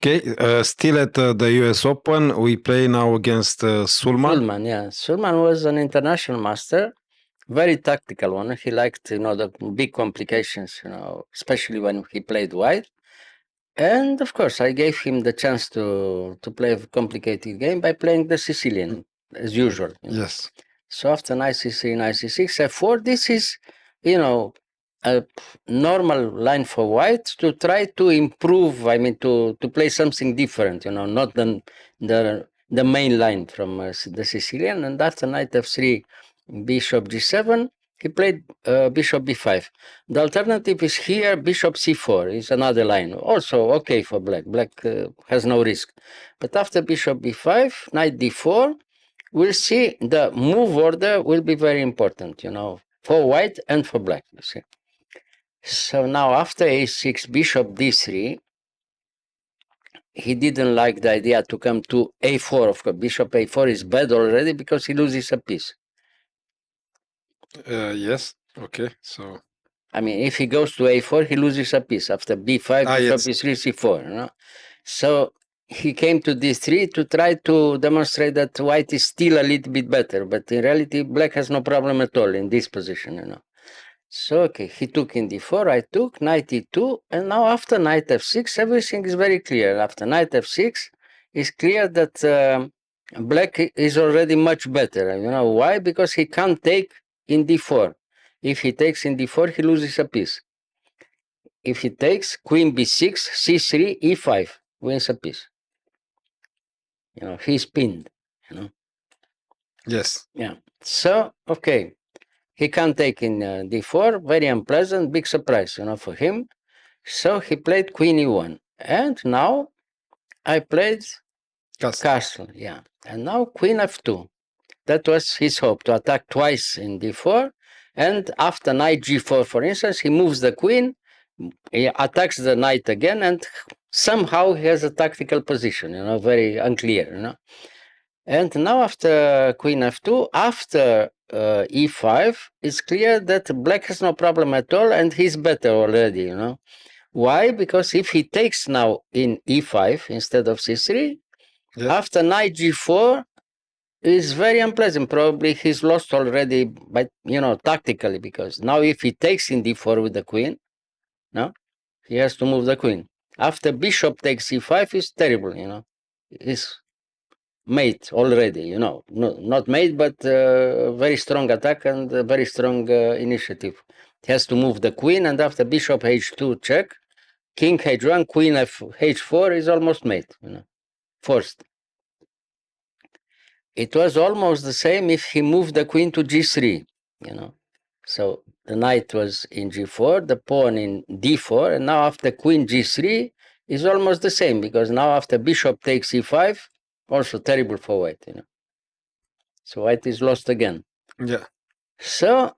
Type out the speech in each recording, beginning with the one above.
Okay, still at the US Open, we play now against Sulman. Sulman, yeah. Sulman was an international master, very tactical one. He liked, the big complications, especially when he played white. And of course, I gave him the chance to play a complicated game by playing the Sicilian, as usual. Yes. So after knight c3, knight c6, f4, this is, a normal line for white to try to improve. I mean, to play something different. Not the main line from the Sicilian. And after knight f3, bishop g7, he played bishop b5. The alternative is here, bishop c4 is another line. Also okay for black. Black has no risk. But after bishop b5, knight d4, we'll see the move order will be very important, for white and for black, you see. So now after a6, bishop d3, he didn't like the idea to come to a4. Of course, bishop a4 is bad already because he loses a piece. Yes. Okay. So. I mean, if he goes to a4, he loses a piece. After b5, bishop b3, c4. So he came to d3 to try to demonstrate that white is still a little bit better. But in reality, black has no problem at all in this position. So, okay, he took in d4, I took, knight e2, and now after knight f6, everything is very clear. After knight f6, it's clear that black is already much better. You know why? Because he can't take in d4. If he takes in d4, he loses a piece. If he takes queen b6, c3, e5, wins a piece. He's pinned, Yes. Yeah. So, okay. He can't take in d4, very unpleasant, big surprise, for him. So he played queen e1. And now I played castle, yeah. And now queen f2. That was his hope, to attack twice in d4. And after knight g4, for instance, he moves the queen, he attacks the knight again, and somehow he has a tactical position, very unclear, And now after queen f2, after e5, it's clear that black has no problem at all, and he's better already, Why? Because if he takes now in e5 instead of c3, yes, after knight g4, is very unpleasant. Probably he's lost already, but tactically, because now if he takes in d4 with the queen, no, he has to move the queen. After bishop takes e5 is terrible, It's mate already, not mate, but very strong attack and very strong initiative. He has to move the queen, and after bishop h2 check, king h1, queen h4 is almost mate, forced. It was almost the same if he moved the queen to g3, So the knight was in g4, the pawn in d4, and now after queen g3 is almost the same, because now after bishop takes e5, also terrible for white, So white is lost again. Yeah. So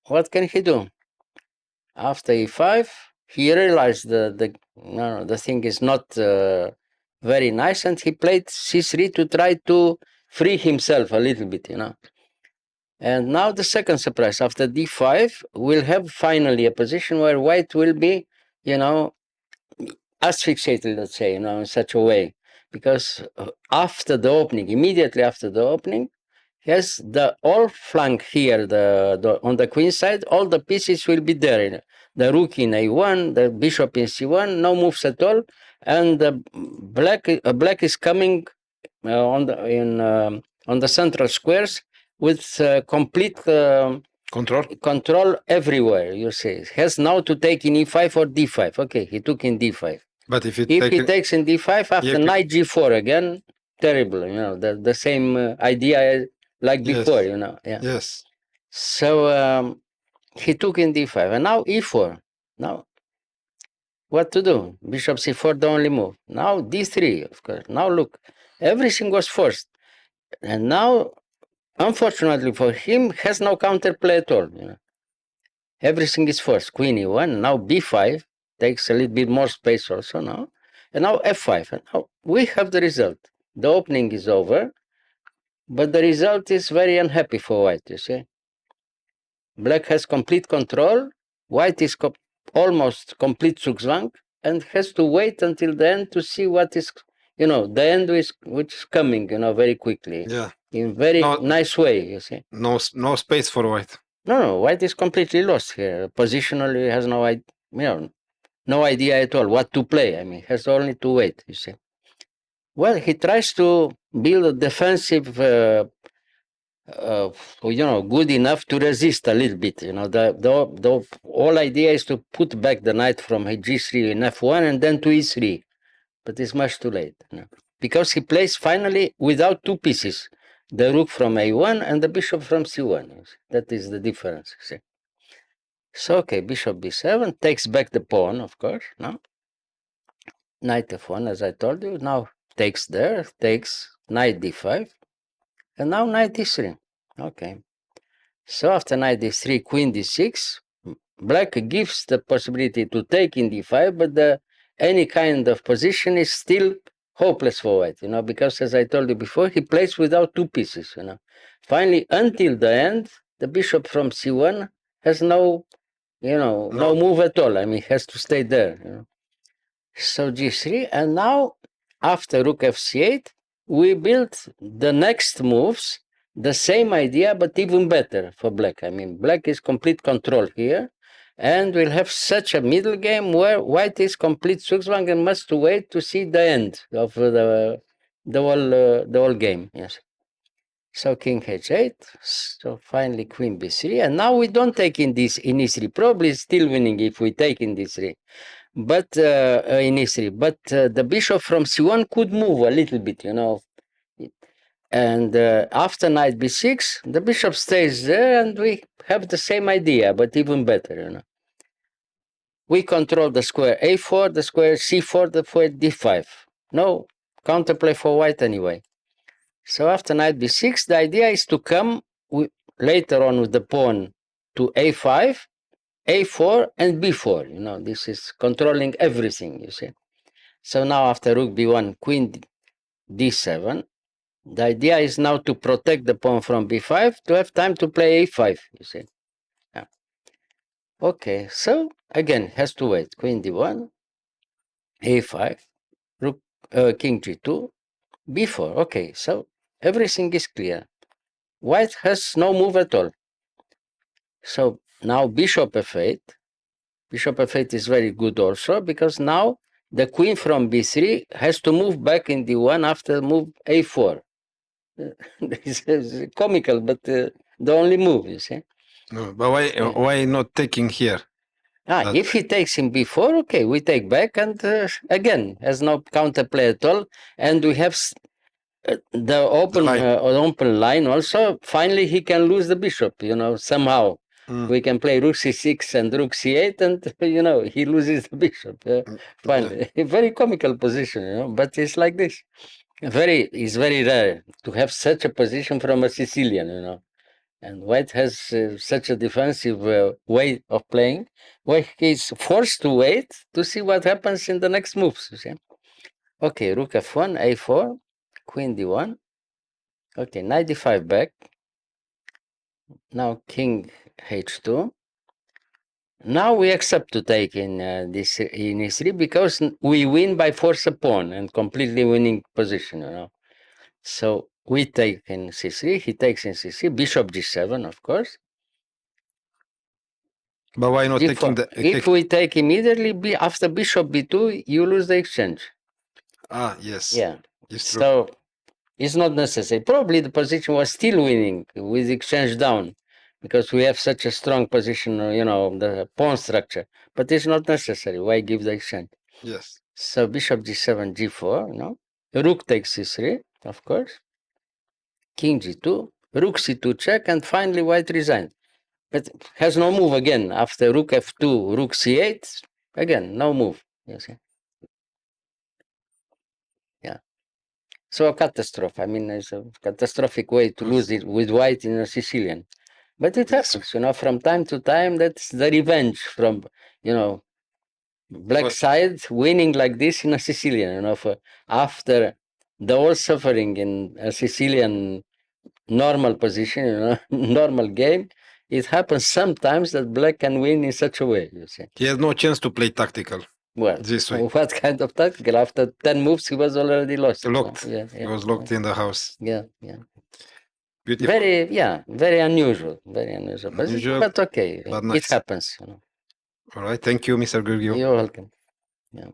what can he do? After e5, he realized the thing is not very nice, and he played c3 to try to free himself a little bit, And now the second surprise, after d5, we'll have finally a position where white will be, asphyxiated, let's say, in such a way. Because after the opening, immediately after the opening, yes, the all flank here, on the queen side, all the pieces will be there. The rook in a1, the bishop in c1, no moves at all, and the black is coming on the central squares with complete control everywhere. You see, has now to take in e5 or d5. Okay, he took in d5. But if he takes in d5 after knight g4 again, terrible. The same idea like before. Yeah. Yes. So he took in d5, and now e4. Now, what to do? Bishop c4, the only move. Now d3, of course. Now look, everything was forced, and now, unfortunately for him, has no counterplay at all. Everything is forced. Queen e1. Now b5 takes a little bit more space also now, and now f5. And now we have the result. The opening is over, but the result is very unhappy for white. You see. Black has complete control. White is almost complete Zugzwang. and has to wait until the end to see what is, the end which is coming, very quickly. Yeah. In very No, nice way, you see. no space for white. No, white is completely lost here. Positionally, has no idea at all what to play. I mean, has only to wait, you see. Well, he tries to build a defensive, good enough to resist a little bit. The whole idea is to put back the knight from g3 in f1 and then to e3, but it's much too late. Because he plays finally without two pieces, the rook from a1 and the bishop from c1. That is the difference. See? So, okay, bishop b7 takes back the pawn, of course. No, knight f1, as I told you. Now takes there, takes knight d5, and now knight d3. Okay. So after knight d3, queen d6, black gives the possibility to take in d5, but any kind of position is still hopeless for white, because as I told you before, he plays without two pieces, Finally, until the end, the bishop from c1 has no move at all. I mean, has to stay there, So g3, and now after rook fc8, we built the next moves, the same idea, but even better for black. I mean, black is complete control here, and we'll have such a middle game where white is complete Zugzwang and must wait to see the end of the whole game. Yes. So king h8, so finally queen b3, and now we don't take in this in e3. Probably still winning if we take in d3, but in e3. But the bishop from c1 could move a little bit, And after knight b6, the bishop stays there, and we have the same idea, but even better, We control the square a4, the square c4, the square d5. No counterplay for white anyway. So after knight b6, the idea is to come later on with the pawn to a5, a4, and b4. This is controlling everything, you see. So now after rook b1, queen d7, the idea is now to protect the pawn from b5 to have time to play a5, you see. Yeah. Okay, so again, has to wait. Queen d1, a5, rook, king g2, b4. Okay, so everything is clear. White has no move at all. So now bishop f8. Bishop f8 is very good also, because now the queen from b3 has to move back in d1 after move a4. It's comical, but the only move, you see. No, but why not taking here? If he takes in b4, okay, we take back, and again, has no counterplay at all, and we have the open line also. Finally, he can lose the bishop, somehow. We can play rook c6 and rook c8, and he loses the bishop. Finally, a very comical position, but it's like this. It's very rare to have such a position from a Sicilian, and white has such a defensive way of playing, where he's forced to wait to see what happens in the next moves. You see? Okay, rook f1, a4, queen d1. Okay, knight d5 back. Now king h2. Now we accept to take in this in e3 because we win by force a pawn and completely winning position. So we take in c3. He takes in c3. Bishop g7, of course. But why not taking the? If we take immediately after bishop b2, you lose the exchange. Yes. Yeah. It's true. So it's not necessary. Probably the position was still winning with exchange down, because we have such a strong position, the pawn structure. But it's not necessary. Why give the exchange? Yes. So bishop g7, g4, Rook takes c3, of course. King g2, rook c2 check, and finally white resigned. But has no move again. After rook f2, rook c8, again, no move. You see? Yeah. So a catastrophe. I mean, it's a catastrophic way to lose it with white in a Sicilian. But it happens, from time to time. That's the revenge from, black side winning like this in a Sicilian, for after the whole suffering in a Sicilian normal position, normal game. It happens sometimes that black can win in such a way, you see. He has no chance to play tactical. Well, this way. what kind of tactical? After 10 moves, he was already lost. Locked. Yeah, He was locked in the house. yeah, yeah. Beautiful. Very unusual. Very unusual. Unusual, But okay, but it nice. happens. All right. Thank you, Mr. Gheorghiu. You're welcome.